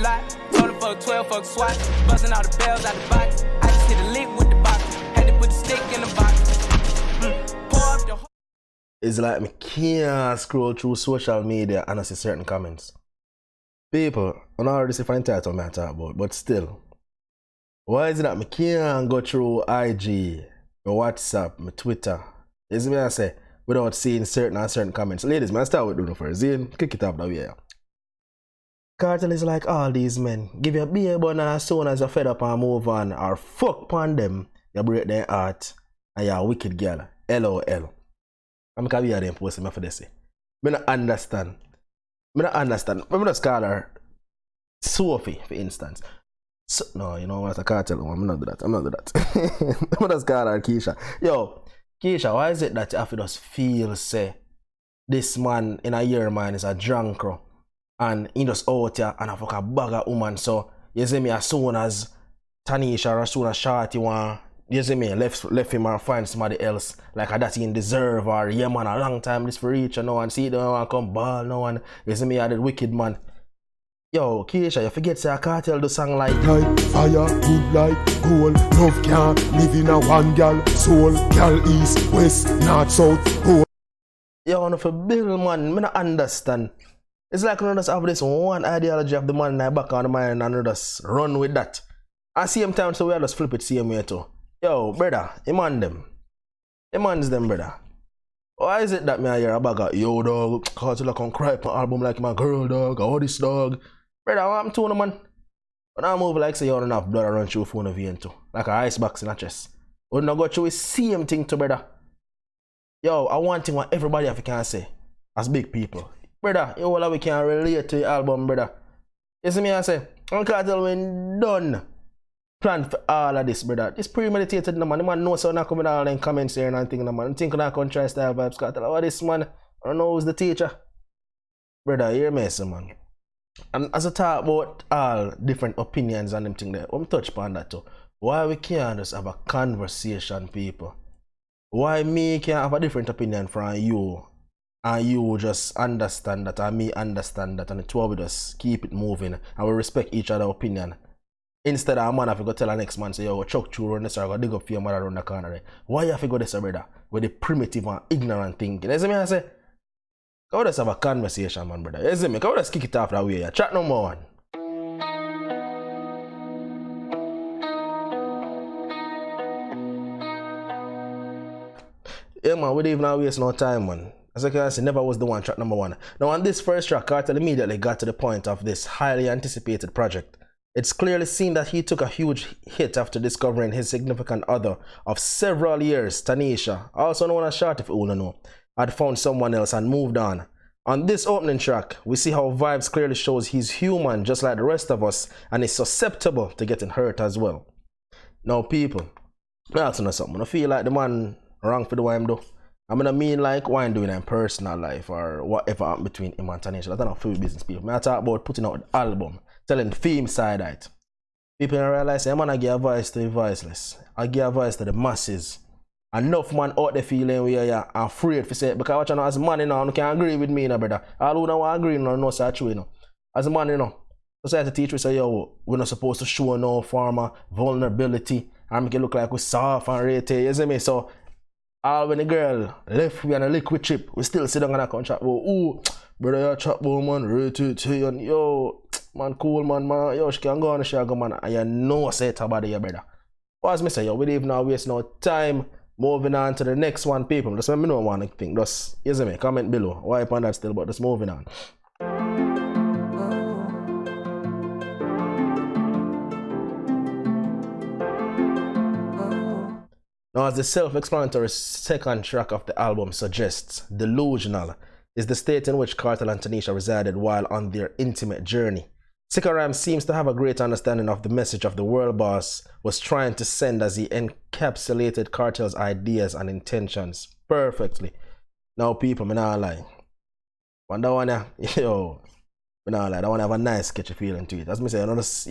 lot. Told him fuck 12, fuck SWAT. Busting all the bells out the box. I just hit a lick with the box. Had to put the stick in the box. Pour up the. It's like me can't scroll through social media and I see certain comments. People, I don't already see fine title me I talk about, but still. Why is it that me can't go through IG, my WhatsApp, my Twitter? You see me I say, without seeing certain comments. Ladies, man, start with doing it first. Zane, kick it up that way. Kartel is like all these men. Give you a beer bun and as soon as you're fed up and move on, or fuck upon them, you break their heart and you're a wicked girl. LOL. I'm going to be them posting me for this. I don't understand. I don't understand. I'm just call her Sophie, for instance. So, no, you know what? I can't tell you. I'm not do that. I'm just call her Keisha. Yo, Keisha, why is it that you have to just feel, say, this man in a year, man, is a drunk, and he just out here and I fuck a bag of woman. So, you see me, as soon as Tanesha or as soon as Shorty want, you see me, left him or find somebody else like that he deserve, or yeah man, a long time this for reach, you know, and see the one come ball, no one, you see me, I did wicked man. Yo, Keisha, you forget say I can't tell the song like fire, good like gold, love can't live in a one gal, soul, gal east, west, north, south, gold. Yo, no for bill man, I don't understand. It's like you just have this one ideology of the man in the back on the mind and you just run with that. At the same time, so we just flip it same way too. Yo, brother, man them. Man's them, brother. Why is it that me I hear a bag of, yo, dog, Kartel come cry up my album like my girl, dog, all this, dog. Brother, what I'm to man? When I move like say you don't enough blood run through phone of vein too. Like a ice box in a chest. When not go through the same thing to brother. Yo, I want thing what everybody have can say. As big people. Brother, you all we can relate to the album, brother. You see me I say, Uncle Kartel when done. Plan for all of this, brother. This premeditated, no man. The man knows so not coming all in comments here and anything, no man. Think I can try style Vybz Kartel. What this man? I don't know who's the teacher. Brother, hear me, so man. And as I talk about all different opinions and them thing there, I'm touch upon that too. Why we can't just have a conversation, people? Why me can't have a different opinion from you? And you just understand that and me understand that and the two of us keep it moving and we respect each other's opinion. Instead of a man have to go tell the next man, say, yo, chuck through around this or go dig up for your mother around the corner. Right? Why you have to go this, brother? With the primitive and ignorant thinking. You see me I say? Come just have a conversation, man, brother. You see me? Come just kick it off that way. Chat no more, one. Yeah, man, we don't even waste no time, man. As I can see, never was the one, track number one. Now, on this first track, Kartel immediately got to the point of this highly anticipated project. It's clearly seen that he took a huge hit after discovering his significant other of several years, Tanesha, also known as Shorty if you all know, had found someone else and moved on. On this opening track, we see how Vybz clearly shows he's human just like the rest of us and is susceptible to getting hurt as well. Now people, I ask you something, I feel like the man wrong for the way I'm do. I mean like what I'm doing in personal life or whatever happened between him and Tanesha. That's not for business people. I talk about putting out the album. Telling the theme side that people don't realize I'm gonna give advice to the voiceless. I give advice to the masses. Enough man out there feeling we are afraid to say it because what you know as a man, you know, you can agree with me, you know, brother. All who don't agree, you know such true, you know. As a man, you know, society teach we say, yo, we're not supposed to show no form of vulnerability and make it look like we soft and rated, you see me? So all when the girl left we on a liquid trip, we still sit down and come chat, oh, brother, you chat about man, rated, and yo, man, cool, man, yo, she can go on the show, man, and you know say it about your brother. As me say, yo, we don't even now waste no time moving on to the next one, people. Just let me know one thing. Just, you see me, comment below. Why upon that still, but just moving on. Now, as the self-explanatory second track of the album suggests, Delusional is the state in which Kartel and Tanesha resided while on their intimate journey. Sikaram seems to have a great understanding of the message of the world boss was trying to send as he encapsulated Kartel's ideas and intentions perfectly. Now people, me not lie. When that one, yo, me not lie, that one have a nice sketchy feeling to it. As me say,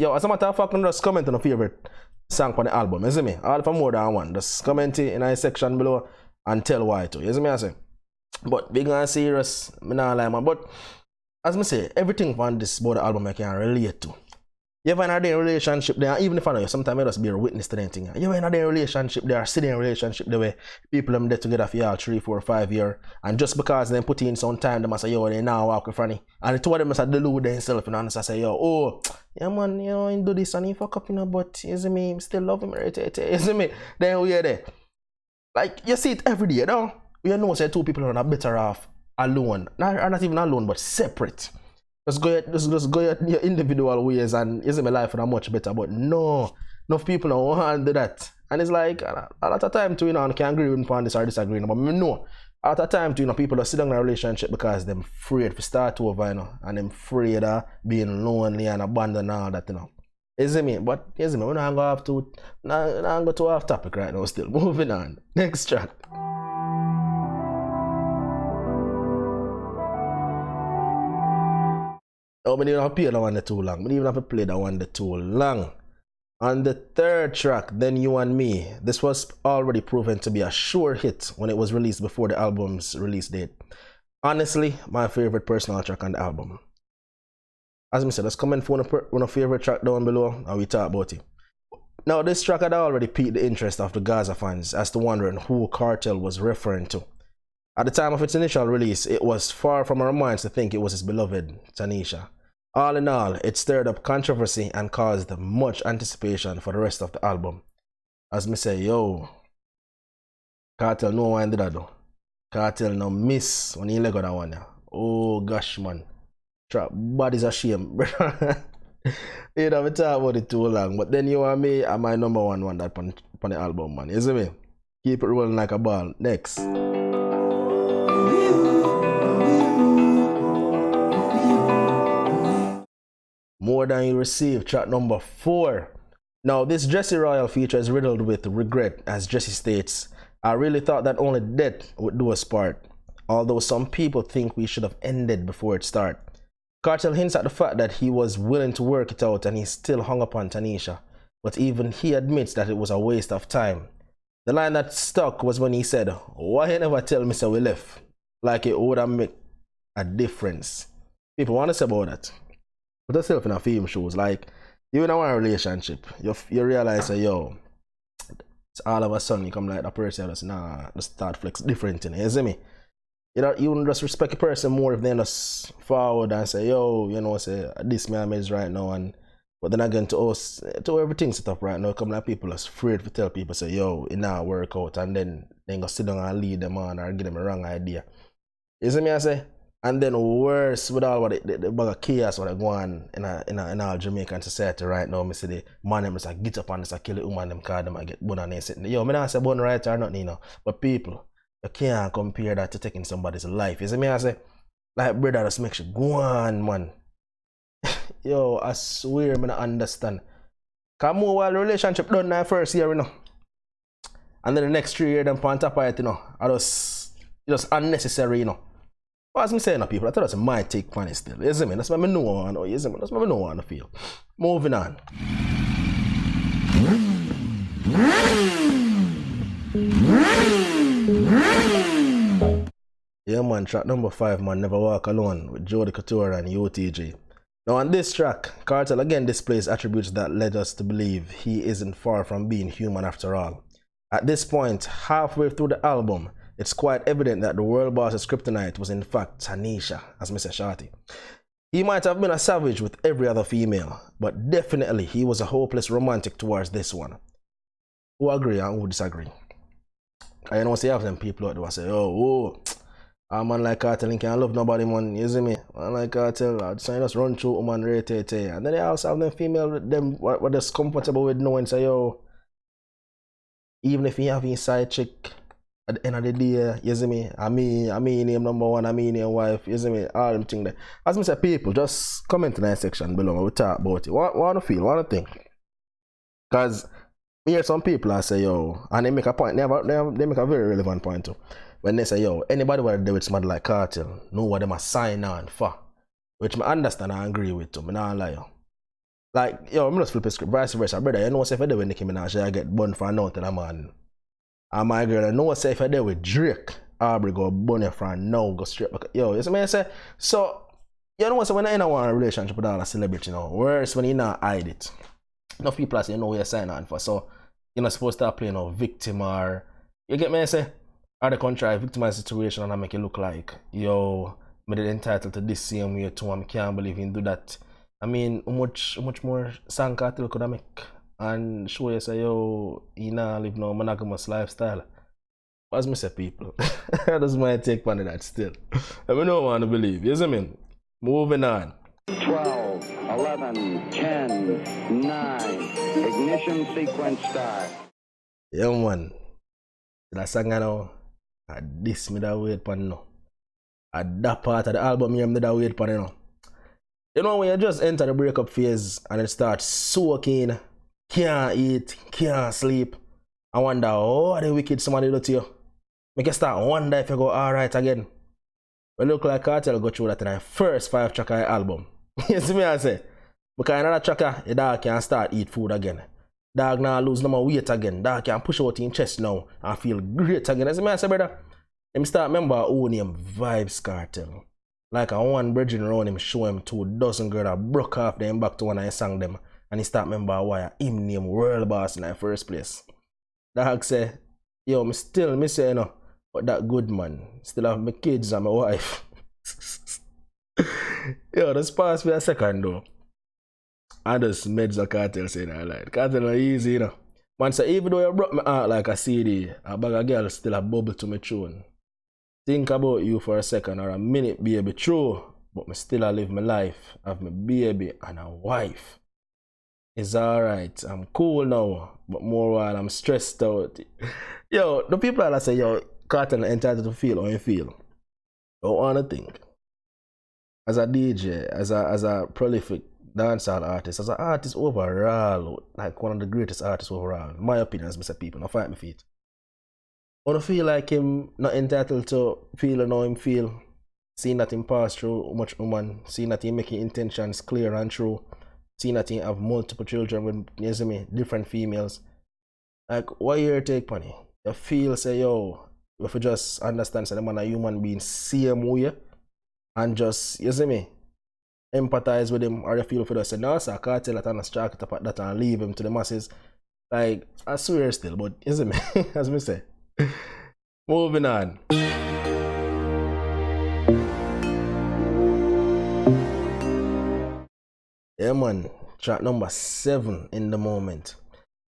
yo, as a matter of fact, I'm just comment on a favorite song on the album, you see me? All for more than one. Just comment it in the section below and tell why too. You see me I say? But big and serious, me not lie man. But as me say, everything on this about the album I can relate to. You ever in a day relationship there, even if I know you, sometimes you just be a witness to anything. You ever in a day relationship there, sitting in a relationship there where people them there together for y'all 3, 4, 5 years, and just because they put in some time, they must say, yo, they now walk with funny. And the two of them must have delude themselves, you know, and say, yo, oh, yeah man, you know, he do this and he fuck up, you know, but you see me, still love him, right? You see me? Then we are there. Like, you see it every day, you know? You know, say two people are better off alone. Not even alone, but separate. Just go your individual ways and you see my life are much better. But no, enough people don't want to do that. And it's like, a lot of time too, you know, I can agree with this or disagree, but I know, a lot of time too, you know, people are sitting in a relationship because they're afraid to start over, you know, and they're afraid of being lonely and abandoned and all that, you know. You see me? But you see me, we're not going to go to off topic right now still. Moving on. Next track. Oh, I didn't have to play that one too long. I didn't even have to play that one too long. On the third track, Then You and Me, this was already proven to be a sure hit when it was released before the album's release date. Honestly, my favorite personal track on the album. As I said, let's comment for one of favorite track down below and we talk about it. Now, this track had already piqued the interest of the Gaza fans as to wondering who Kartel was referring to. At the time of its initial release, it was far from our minds to think it was his beloved Tanesha. All in all, it stirred up controversy and caused much anticipation for the rest of the album. As me say, yo, Kartel no one did that though. Kartel no miss when he let go that one. Yeah. Oh gosh, man. Trap body's a shame. You know, we talk about it too long. But Then You and Me are my number one that on the album, man. You see me? Keep it rolling like a ball. Next. More Than You Receive, track number 4. Now, this Jesse Royal feature is riddled with regret, as Jesse states, I really thought that only death would do us part, although some people think we should have ended before it started. Kartel hints at the fact that he was willing to work it out and he still hung upon Tanesha, but even he admits that it was a waste of time. The line that stuck was when he said, why you never tell me so we left? Like it would have made a difference. People want to say about that. Put yourself in a film shoes, like you in a one relationship, you realize that yo, it's all of a sudden you come like the person just nah, just start flex different in it, you see me? You just respect a person more if they just forward and say, yo, you know, say this man is right now, and but then again to us, to everything set up right now, come like people are afraid to tell people say, yo, it not work out, and then they go sit down and lead them on or give them a wrong idea. You see me I say? And then worse with all what the bag of chaos what go on in our Jamaican society right now, I see the man them just get up and just kill the woman them cause them get bun and they sitting there. Yo, me not say bun right or nothing, you know. But people, you can't compare that to taking somebody's life. You see me I say? Like brother just make sure go on, man. Yo, I swear me not understand. Cause more while the relationship done that first year, you know. And then the next 3 years them on top of it, you know. It's just unnecessary, you know. As I'm saying, people, I thought that's my take on it still. You see me? That's what I know. You see me? That's what I know I feel. Moving on. Yeah, man, track number 5, man, Never Walk Alone with Jody Couture and UTG. Now, on this track, Kartel again displays attributes that led us to believe he isn't far from being human after all. At this point, halfway through the album, it's quite evident that the world boss's kryptonite was in fact Tanesha, as Mr. Shorty. He might have been a savage with every other female, but definitely he was a hopeless romantic towards this one. Who agree and who disagree? I know see half them people out there say, oh, a man like Kartel can't love nobody, man, you see me? Man like Kartel, I just run through man rate. And then they also have them female with them what they're comfortable with knowing say, yo, even if he have his side chick, at the end of the day, you see me? I mean him number one, I mean him wife, you see me? All them things there. As I said, people, just comment in that section below and we'll talk about it. What to feel, what to think? Because we hear some people that say, yo, and they make a point, they make a very relevant point too. When they say, yo, anybody who do with somebody like Kartel, know what they must sign on for. Which I understand and agree with too, I don't lie. Like, yo, I'm just flip a script, vice versa, brother. You know if I do with Nicki Minaj, I get bun for nothing, a man. And my girl, I know if I do with Drake, Aubrey go bun you for now, go straight back. Yo, you see me I say? So, You know, so when I in a relationship with all a celebrity, you know, worse when you not hide it. Enough people say you know what you're signing on for, so you're not supposed to start playing a victim or you get me? I say, or the contrary, victimize situation and I make it look like yo, me did entitled to this same way too, I can't believe you do that. I mean, how much more Vybz Kartel could I make and show you say yo, you know, live no monogamous lifestyle. As me say people, that's my take on that still. I mean, no one to believe, you see what I mean? Moving on. 12, 11, 10, 9, ignition sequence start. Yeah, man. That song I know, this me that wait for no. At that part of the album, me that wait for no. You know, when you just enter the breakup phase and it starts soaking, can't eat, can't sleep, I wonder how the wicked somebody do to you. Make you start wonder if you go alright again. Well, look like Kartel go through that in the first 5-track album. You see me I say? Because another tracker, the dog can start eat food again. Dog now lose no more weight again. Dog can push out in chest now and feel great again. You see me I say, brother? Him start remember who name Vybz Kartel. Like a one bridging around him show him 2 dozen girls that broke off them back to when I sang them. And he start remember why him name World Boss in the first place. Dog say, yo, me still miss you, you know. But that good man, still have my kids and my wife. Yo, just pass me a second though. I just Vybz Kartel saying I like. Kartel not easy, you know. Man say even though you broke my heart like a CD, a bag of girls still a bubble to my tune. Think about you for a second or a minute, baby, true. But me still a live my life, have my baby and a wife. It's alright, I'm cool now, but more while I'm stressed out. Yo, the people that say, yo, Kartel entitled to feel how you feel. Don't wanna think. As a DJ, as a prolific dancehall artist, as an artist overall, like one of the greatest artists overall, in my opinion, as Mr. People, now fight my feet. I don't feel like him not entitled to feel how him feel, seeing that him pass through much woman, seeing that he making intentions clear and true, seeing that he have multiple children with, you see me, different females. Like, what your take, Penny? You feel, say, yo, if you just understand, say, the man a human being, same way, and just, you see me, empathize with him, or you feel for that, say, no, sir, Kartel that and strike it up at that and leave him to the masses. Like, I swear still, but, you see me, as me say. Moving on. Yeah, man, track number 7 in the moment.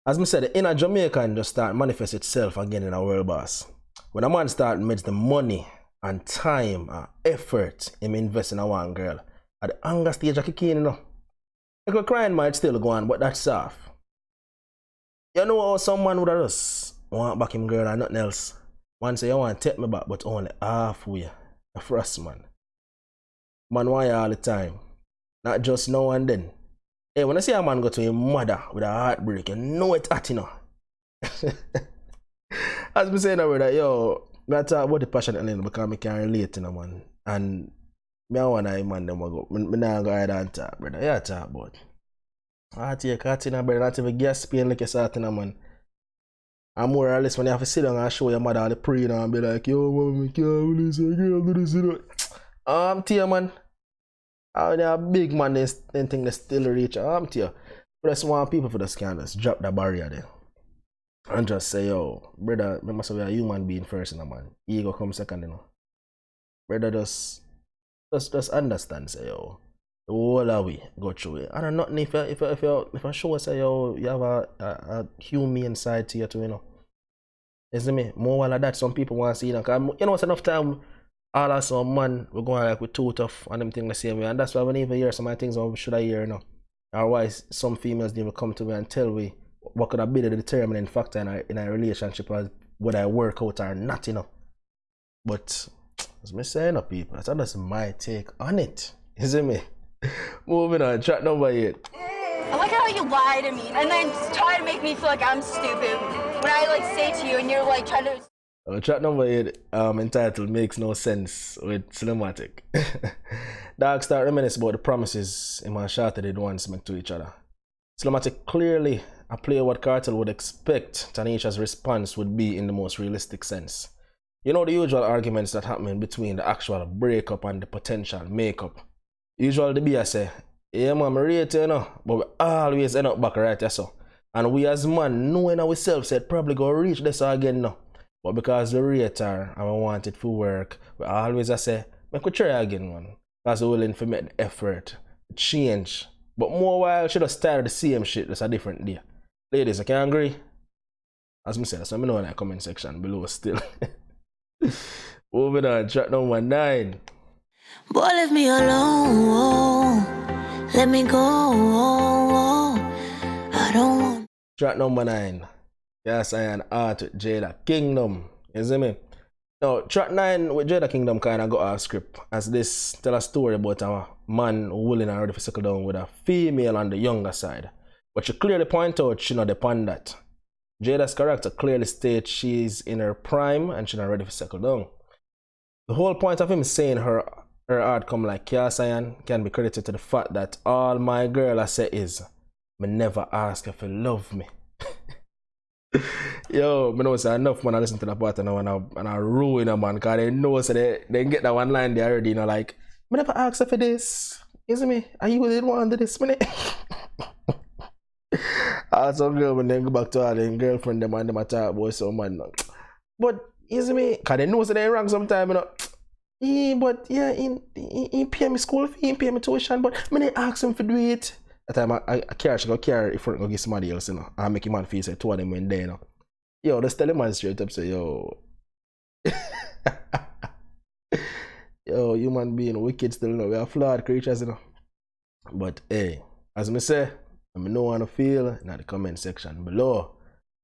As me said, the inner Jamaican just start manifest itself again in a world boss. When a man start makes the money and time and effort him invest in a one girl, at the anger stage I kick in, you know. Like a crying might still go on, but that's soft. You know how some man would have just want back him girl and nothing else. Man say you want to take me back, but only halfway. A frost man. Man want you all the time. Not just now and then. Hey, when I see a man go to his mother with a heartbreak, you know it's hot, you know. As me saying that, yo, I talk about the passion and because I can relate, you know, man. And me I want to man them go. Me not go ahead and talk, brother. Yeah, talk about. I take hot, you know, brother. Not even gas pain like you saw, you know, man. And more or less when you have to sit down and show your mother all the praying and be like, yo, mama, I can't do this, I can't do this, you know. To you, man. They are big man, they think they still reach. To you. But I just want people for the scandals, drop the barrier there. And just say, yo, brother, remember so we are human being first, you know, man. Ego come second, you know. Brother, just understand, say, yo, the whole of we go through it. I don't know if I show say, yo, you have a humane side to you too, you know. You see me? More while like that, some people want to see, you know, cause, you know, it's enough time, all of some man, we're going like with too tough and them things the same way. And that's why when I even hear some of the things what should I hear, you know. Otherwise, some females didn't even come to me and tell me what could have been the determining factor in a relationship as whether I work out or not, you know. But as me saying, no, people, that's just my take on it. You see me? Moving on, track number 8. I like how you lie to me and then try to make me feel like I'm stupid when I like say to you and you're like trying to. Track number 8, entitled Makes No Sense with Cinematic. Dog start reminisce about the promises him and Shorty did once make to each other. Cinematic clearly play what Kartel would expect Tanesha's response would be in the most realistic sense. You know the usual arguments that happen between the actual breakup and the potential makeup. Usually the beer say, yeah man, I rate you, you know, but we always end up back right there so. And we as man, knowing ourselves said probably go reach this again now. But because we rate her and we want it for work, we always say, make we try again, man. Because we're willing to make the effort, change. But more while, she just tired of the same shit, that's a different day. Ladies, I can agree. As I said, that's what I know in the comment section below still. Moving on, track number 9. Boy, leave me alone. Let me go. I don't want. Track number 9. Yes, I am Art with Jada Kingdom. You see me? Now, track 9 with Jada Kingdom kind of got off script. As this tell a story about a man willing and ready to settle down with a female on the younger side. But she clearly point out she not depend that. Jada's character clearly states she's in her prime and she's not ready to settle down. The whole point of him saying her outcome like Kiasayan can be credited to the fact that all my girl I say is, me never ask her if you love me. Yo, me know say enough man I listen to that part now and I ruin a man because they know so they get that one line there already, you know, like, me never ask her for this. You see me? Are you the one to this minute? Also girl when they go back to her then girlfriend them and them talk about some man. But you see me? Because they know so they wrong sometime, you know. But yeah, he pay me school fee, he pay me tuition, but me they ask him for do it. That time I care, she go care if I go get somebody else, you know. I make him man feel say two of them went there, you know. Yo, just tell him man straight up, say, yo. Yo, human being wicked still, you know. We are flawed creatures, you know. But hey, as I say, I know what I feel in the comment section below.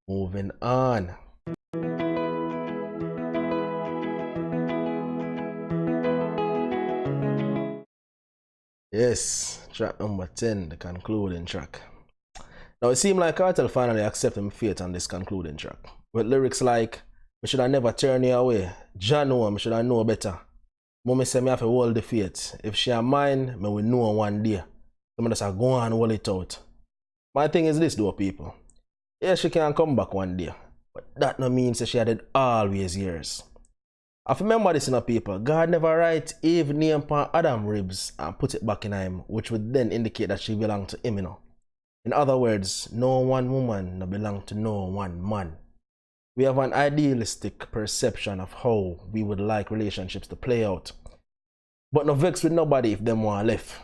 Moving on. Yes, track number 10, the concluding track. Now it seemed like Kartel finally accepted my fate on this concluding track. With lyrics like, me should have never turn you away. Jah know, me should have know better. Mommy say me have to hold the fate. If she are mine, me will know one day. So me just go on and hold it out. My thing is this though, people. Yeah, she can come back one day. But that no means that she had it always years. I remember this in a people. God never write Eve name upon Adam ribs and put it back in him, which would then indicate that she belonged to him, you know. In other words, no one woman no belong to no one man. We have an idealistic perception of how we would like relationships to play out. But no vex with nobody if them want left.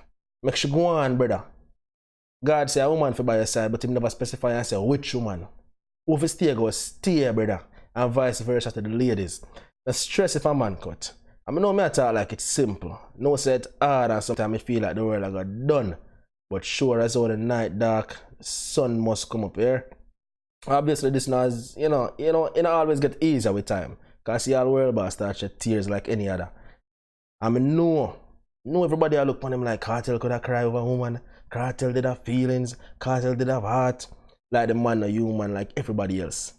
Make sure go on, brother. God say a woman for by your side, but him never specify and say which woman. Who if stay go stay, brother, and vice versa to the ladies. The stress if a man cut. I mean, no me talk like it's simple. No say it's hard and sometimes I feel like the world I got done. But sure as how the night dark, the sun must come up here. Obviously this now is, you know, it always get easier with time. Cause see all world boss start shed tears like any other. I mean no everybody I look upon him like Kartel could have cry over a woman. Kartel did have feelings, Kartel did have heart. Like the man a human like everybody else.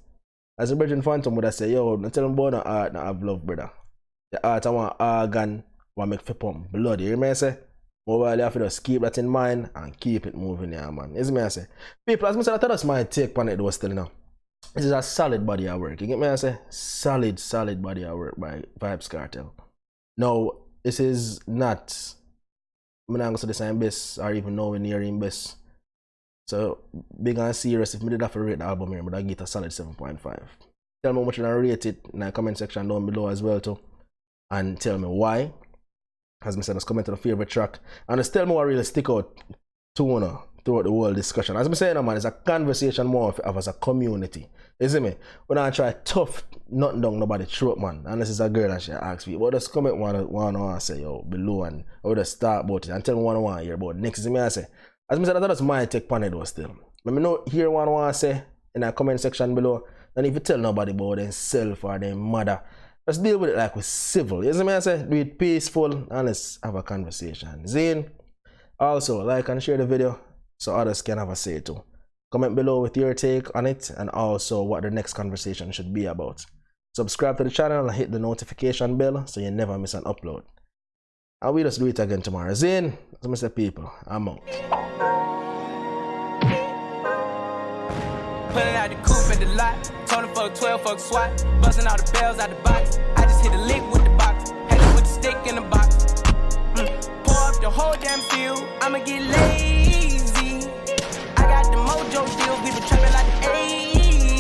As a Virgin Phantom would I say, yo, don't tell them about no heart, not have love, brother. The heart I want organ, want make for pump blood, you hear me I say? Mobile you have to just keep that in mind and keep it moving, yeah, man. You see me I say? People, as I said, that's my take on it though still, you know. This is a solid body of work, you get me I say? Solid body of work by Vybz Kartel. Now, this is not, I'm not going to say this I'm best or even nowhere near him best. So, big and serious, if I did have to rate the album here, but I get a solid 7.5. Tell me how much you rate it in the comment section down below as well too. And tell me why. As I said, just comment on the favorite track. And just tell me what really stick out to you throughout the whole discussion. As I say, man, it's a conversation more of as a community. You see me? When I try tough, nothing down nobody's throat, man. Unless it's a girl and she asks me. But just comment one and say, yo, below and I would just start about it and tell me what I want to hear about it. Next, me I say. As I said, that's my take on it though still. Let me know hear what I want to say in the comment section below. And if you tell nobody about themselves or their mother, just deal with it like with civil. You see me I say? Do it peaceful and let's have a conversation. Zane, also like and share the video so others can have a say too. Comment below with your take on it and also what the next conversation should be about. Subscribe to the channel and hit the notification bell so you never miss an upload. And we'll just do it again tomorrow. Zane, as I say people, I'm out. Pulling out the coupe at the lot. Told him fuck 12, fuck SWAT. Busting all the bells out the box. I just hit a lick with the box. Had to put the stick in the box. Pour up the whole damn field. I'ma get laid.